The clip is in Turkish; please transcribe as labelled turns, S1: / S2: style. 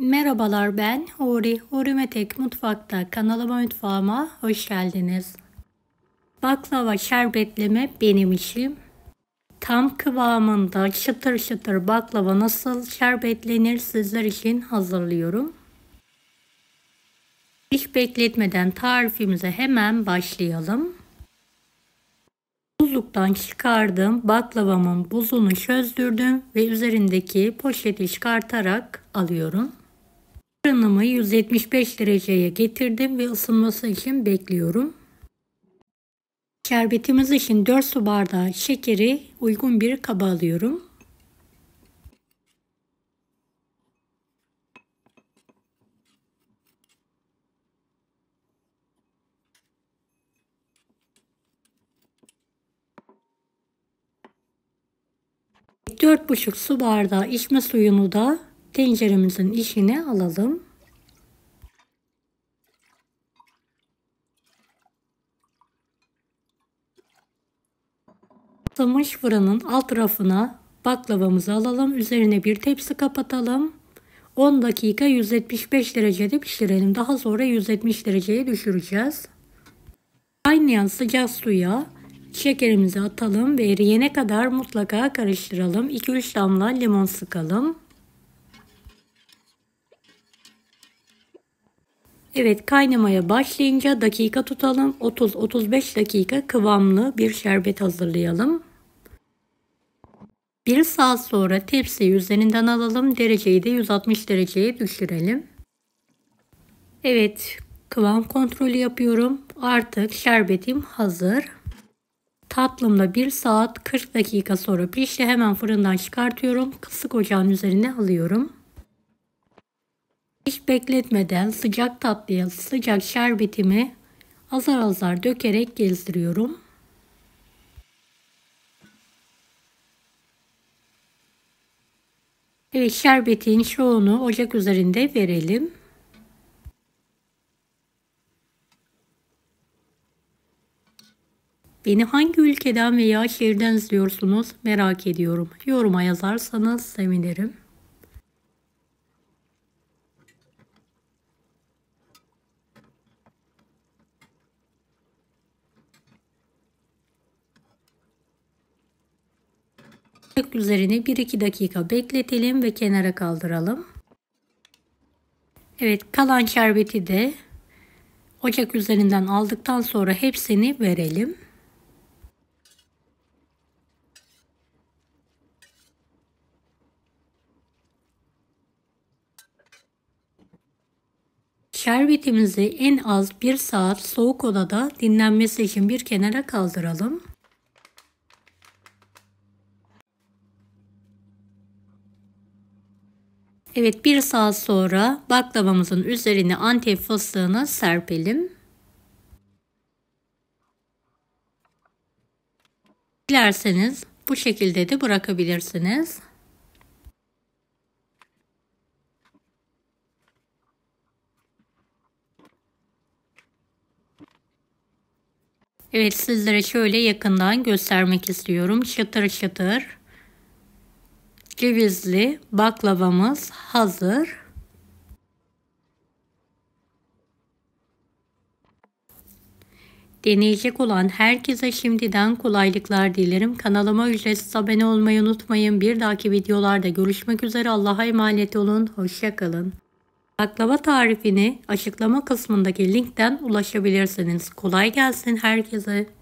S1: Merhabalar, ben Huri. Huri Metek Mutfak'ta mutfağıma hoş geldiniz. Baklava şerbetleme benim işim. Tam kıvamında çıtır çıtır baklava nasıl şerbetlenir sizler için hazırlıyorum. Hiç bekletmeden tarifimize hemen başlayalım. Buzluktan çıkardığım baklavamın buzunu çözdürdüm ve üzerindeki poşeti çıkartarak alıyorum. Fırınımı 175 dereceye getirdim ve ısınması için bekliyorum. Şerbetimiz için 4 su bardağı şekeri uygun bir kaba alıyorum. Dört buçuk su bardağı içme suyunu da tenceremizin içine alalım. Isınmış fırının alt rafına baklavamızı alalım. Üzerine bir tepsi kapatalım. 10 dakika 175 derecede pişirelim. Daha sonra 170 dereceye düşüreceğiz. Kaynayan sıcak suya şekerimizi atalım ve eriyene kadar mutlaka karıştıralım. 2-3 damla limon sıkalım. Evet, kaynamaya başlayınca dakika tutalım. 30-35 dakika kıvamlı bir şerbet hazırlayalım. 1 saat sonra tepsiyi üzerinden alalım. Dereceyi de 160 dereceye düşürelim. Evet, kıvam kontrolü yapıyorum. Artık şerbetim hazır. Tatlımda 1 saat 40 dakika sonra pişti. Hemen fırından çıkartıyorum. Kısık ocağın üzerine alıyorum. Hiç bekletmeden sıcak tatlıya sıcak şerbetimi azar azar dökerek gezdiriyorum. Evet, şerbetin çoğunu ocak üzerinde verelim. Beni hangi ülkeden veya şehirden izliyorsunuz merak ediyorum. Yoruma yazarsanız sevinirim. Üzerine 1-2 dakika bekletelim ve kenara kaldıralım. Evet, kalan şerbeti de ocak üzerinden aldıktan sonra hepsini verelim. Şerbetimizi en az 1 saat soğuk odada dinlenmesi için bir kenara kaldıralım. Evet, 1 saat sonra baklavamızın üzerine Antep fıstığını serpelim. Dilerseniz bu şekilde de bırakabilirsiniz. Evet, sizlere şöyle yakından göstermek istiyorum. Çıtır çıtır cevizli baklavamız hazır. Deneyecek olan herkese şimdiden kolaylıklar dilerim. Kanalıma ücretsiz abone olmayı unutmayın. Bir dahaki videolarda görüşmek üzere. Allah'a emanet olun. Hoşça kalın. Baklava tarifini açıklama kısmındaki linkten ulaşabilirsiniz. Kolay gelsin herkese.